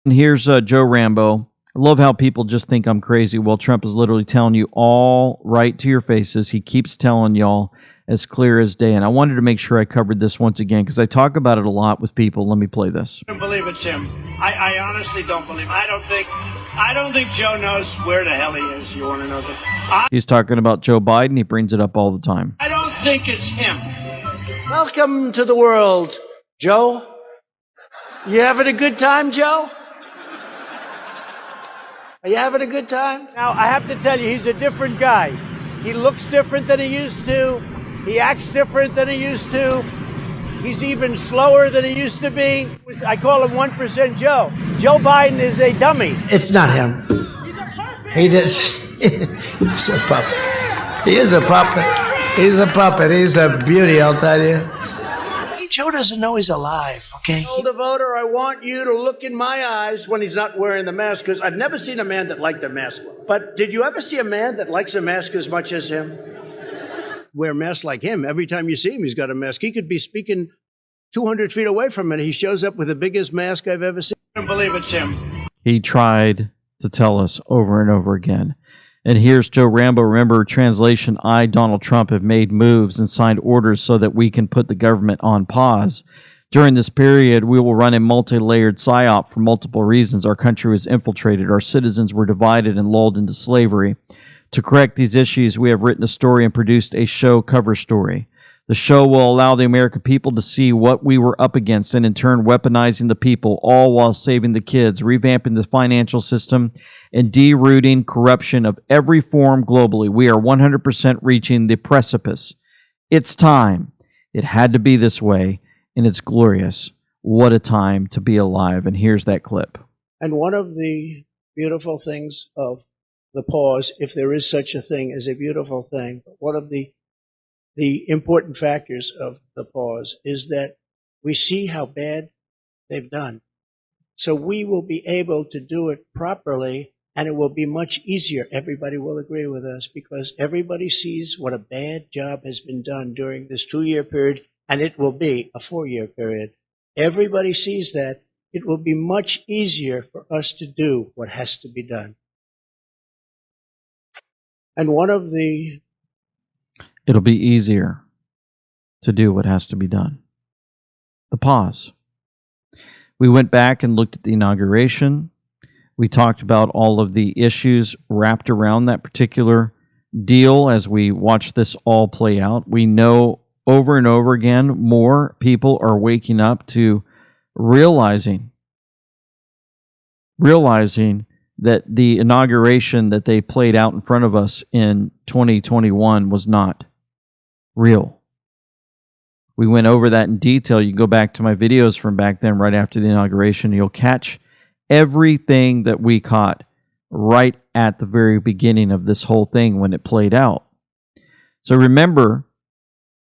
And here's Joe Rambo. I love how people just think I'm crazy. Well, Trump is literally telling you all right to your faces. He keeps telling y'all as clear as day. And I wanted to make sure I covered this once again because I talk about it a lot with people. Let me play this. I don't believe it's him. I honestly don't believe. I don't think Joe knows where the hell he is. You want to know that? He's talking about Joe Biden. He brings it up all the time. I don't think it's him. Welcome to the world, Joe. You having a good time, Joe? Are you having a good time? Now, I have to tell you, he's a different guy. He looks different than he used to. He acts different than he used to. He's even slower than he used to be. I call him 1% Joe. Joe Biden is a dummy. It's not him. He does. He's a puppet. He is a puppet. He's a puppet. He's a beauty, I'll tell you. Joe doesn't know he's alive, okay? Older voter, I want you to look in my eyes when he's not wearing the mask, because I've never seen a man that liked a mask. But did you ever see a man that likes a mask as much as him? Wear a mask like him. Every time you see him, he's got a mask. He could be speaking 200 feet away from it. He shows up with the biggest mask I've ever seen. I don't believe it's him. He tried to tell us over and over again. And here's Joe Rambo. Remember, translation, I, Donald Trump, have made moves and signed orders so that we can put the government on pause. During this period, we will run a multi-layered psyop for multiple reasons. Our country was infiltrated. Our citizens were divided and lulled into slavery. To correct these issues, we have written a story and produced a show cover story. The show will allow the American people to see what we were up against and in turn weaponizing the people, all while saving the kids, revamping the financial system, and derooting corruption of every form globally. We are 100% reaching the precipice. It's time. It had to be this way, and it's glorious. What a time to be alive. And here's that clip. And one of the beautiful things of the pause, if there is such a thing as a beautiful thing, one of the important factors of the pause is that we see how bad they've done. So we will be able to do it properly, and it will be much easier. Everybody will agree with us because everybody sees what a bad job has been done during this 2-year period, and it will be a 4-year period. Everybody sees that. It will be much easier for us to do what has to be done. And one of the... It'll be easier to do what has to be done. The pause. We went back and looked at the inauguration. We talked about all of the issues wrapped around that particular deal as we watch this all play out. We know over and over again, more people are waking up to realizing that the inauguration that they played out in front of us in 2021 was not real. We went over that in detail. You go back to my videos from back then, right after the inauguration, you'll catch everything that we caught right at the very beginning of this whole thing when it played out. So remember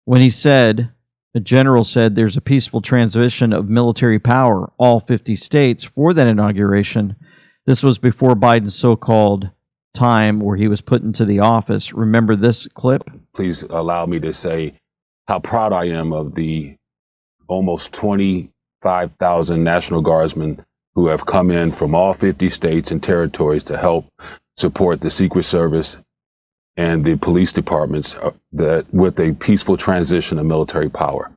when he said, the general said there's a peaceful transition of military power, all 50 states, for that inauguration. This was before Biden's so-called time where he was put into the office. Remember this clip? Please allow me to say how proud I am of the almost 25,000 National Guardsmen who have come in from all 50 states and territories to help support the Secret Service and the police departments with a peaceful transition of military power.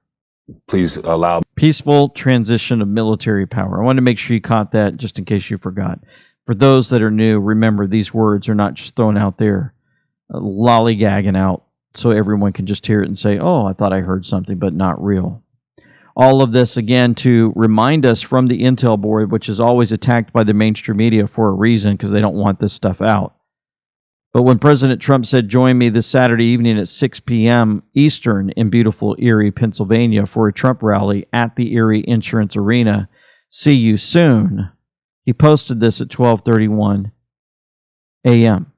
Please allow... Peaceful transition of military power. I wanted to make sure you caught that just in case you forgot. For those that are new, remember these words are not just thrown out there, lollygagging out so everyone can just hear it and say, oh, I thought I heard something, but not real. All of this, again, to remind us from the Intel board, which is always attacked by the mainstream media for a reason because they don't want this stuff out. But when President Trump said, join me this Saturday evening at 6 p.m. Eastern in beautiful Erie, Pennsylvania for a Trump rally at the Erie Insurance Arena, see you soon, he posted this at 12:31 a.m.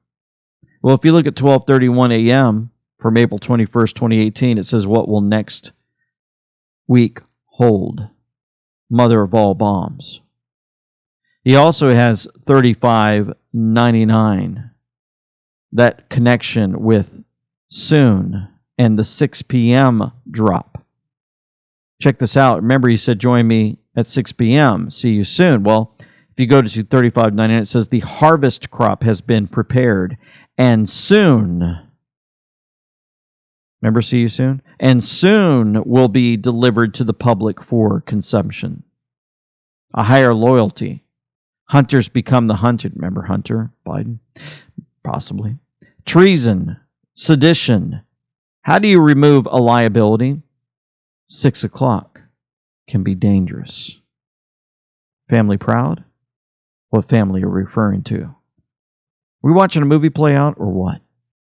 Well, if you look at 12:31 a.m. from April 21st, 2018, it says, what will next week hold? Mother of all bombs. He also has 3599. That connection with soon and the 6 p.m. drop. Check this out. Remember, he said, join me at 6 p.m. See you soon. Well, if If you go to 35.99, it says the harvest crop has been prepared, and soon, remember, see you soon? And soon will be delivered to the public for consumption. A higher loyalty. Hunters become the hunted. Remember Hunter Biden? Possibly. Treason, sedition. How do you remove a liability? 6 o'clock can be dangerous. Family proud? What family are we referring to? We watching a movie play out or what?